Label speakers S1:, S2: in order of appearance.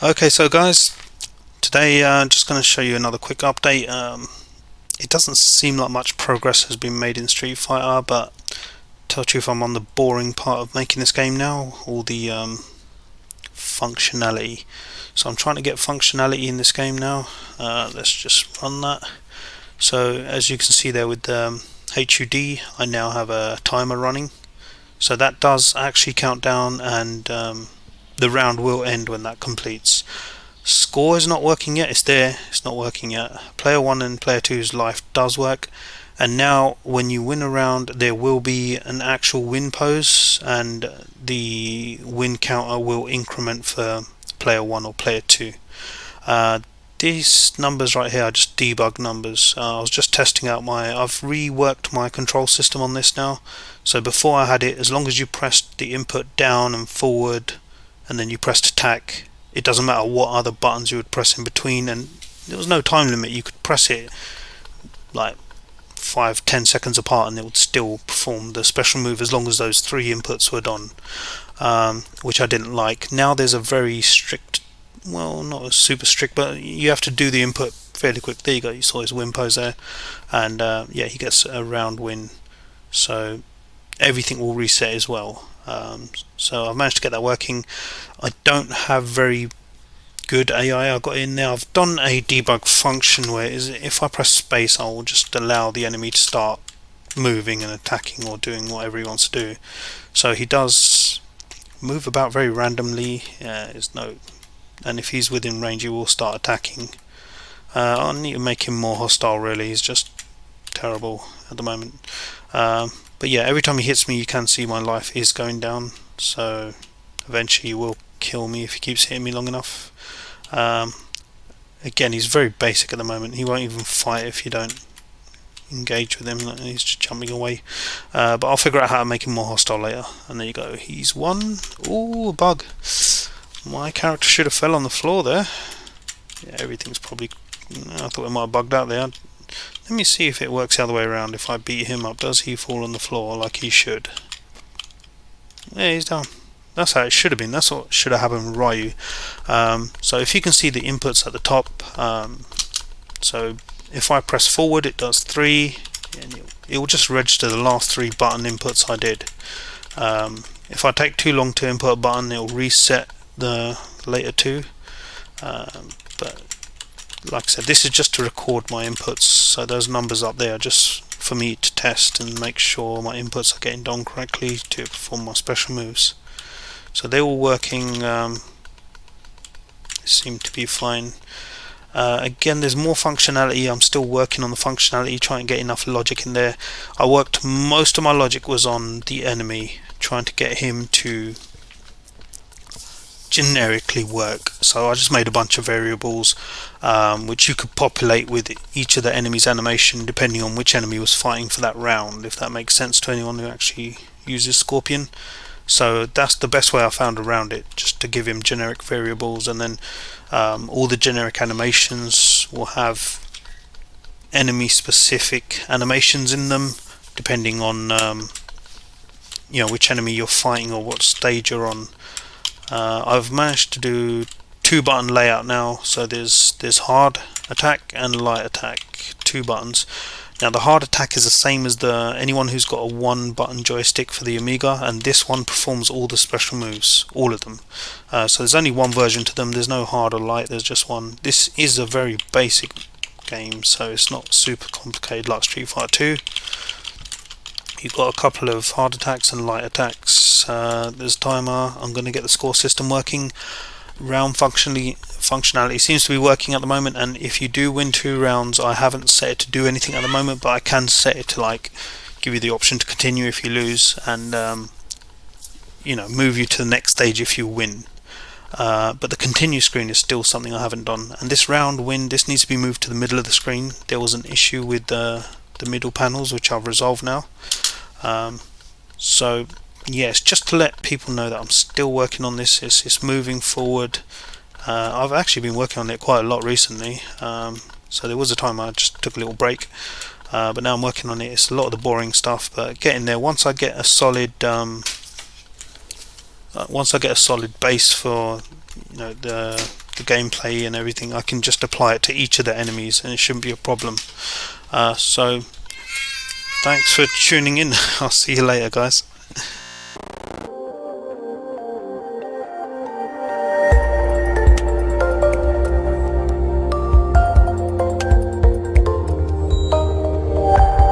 S1: Okay, so guys, today I'm just going to show you another quick update. It doesn't seem like much progress has been made in Street Fighter, but tell the truth, I'm on the boring part of making this game now, all the functionality. So I'm trying to get functionality in this game now. Let's just run that. So as you can see there with the HUD, I now have a timer running. So that does actually count down, and the round will end when that completes. Score is not working yet. It's there. It's not working yet. Player 1 and Player two's life does work. And now when you win a round, there will be an actual win pose, and the win counter will increment for Player 1 or Player 2. Uh, these numbers right here are just debug numbers. I was just testing out I've reworked my control system on this now. So before I had it, as long as you pressed the input down and forward and then you pressed attack, it doesn't matter what other buttons you would press in between, and there was no time limit. You could press it like 5-10 seconds apart and it would still perform the special move as long as those three inputs were done, which I didn't like. Now there's a very strict, well, not super strict, but you have to do the input fairly quick. There you go, you saw his win pose there, and yeah, he gets a round win. So everything will reset as well. So I've managed to get that working. I don't have very good AI I got in there. I've done a debug function where if I press space, I will just allow the enemy to start moving and attacking or doing whatever he wants to do. So he does move about very randomly. And if he's within range, he will start attacking. I need to make him more hostile. Really, he's just terrible at the moment. But yeah, every time he hits me, you can see my life is going down. So eventually, he will kill me if he keeps hitting me long enough. Um, Again, he's very basic at the moment. He won't even fight if you don't engage with him. He's just jumping away. But I'll figure out how to make him more hostile later. And there you go. He's won. Ooh, a bug. My character should have fell on the floor there. Yeah, everything's probably... I thought it might have bugged out there. Let me see if it works the other way around. If I beat him up, does he fall on the floor like he should? Yeah, he's down. That's how it should have been. That's what should have happened with Ryu. So if you can see the inputs at the top, so if I press forward, it does 3, and it will just register the last 3 button inputs I did. If I take too long to input a button, it will reset the later 2. But like I said, this is just to record my inputs, so those numbers up there are just for me to test and make sure my inputs are getting done correctly to perform my special moves. So they're all working, seem to be fine. Again, there's more functionality. I'm still working on the functionality, trying to get enough logic in there. Most of my logic was on the enemy, trying to get him to generically work. So I just made a bunch of variables which you could populate with each of the enemy's animation depending on which enemy was fighting for that round, if that makes sense to anyone who actually uses Scorpion. So that's the best way I found around it, just to give him generic variables, and then all the generic animations will have enemy specific animations in them depending on which enemy you're fighting or what stage you're on. I've managed to do 2-button layout now, so there's hard attack and light attack, 2 buttons. Now the hard attack is the same as anyone who's got a 1-button joystick for the Amiga, and this one performs all the special moves, all of them. So there's only one version to them. There's no hard or light. There's just one. This is a very basic game, so it's not super complicated like Street Fighter 2. You've got a couple of hard attacks and light attacks. There's a timer. I'm going to get the score system working. Round functionality seems to be working at the moment, and if you do win 2 rounds, I haven't set it to do anything at the moment, but I can set it to give you the option to continue if you lose, and move you to the next stage if you win. But the continue screen is still something I haven't done, and this round win, this needs to be moved to the middle of the screen. There was an issue with the middle panels, which I've resolved now. So yes, just to let people know that I'm still working on this. It's moving forward. I've actually been working on it quite a lot recently, so there was a time I just took a little break, but now I'm working on it. It's a lot of the boring stuff, but getting there. Once I get a solid base for the the gameplay and everything, I can just apply it to each of the enemies and it shouldn't be a problem. So thanks for tuning in. I'll see you later, guys.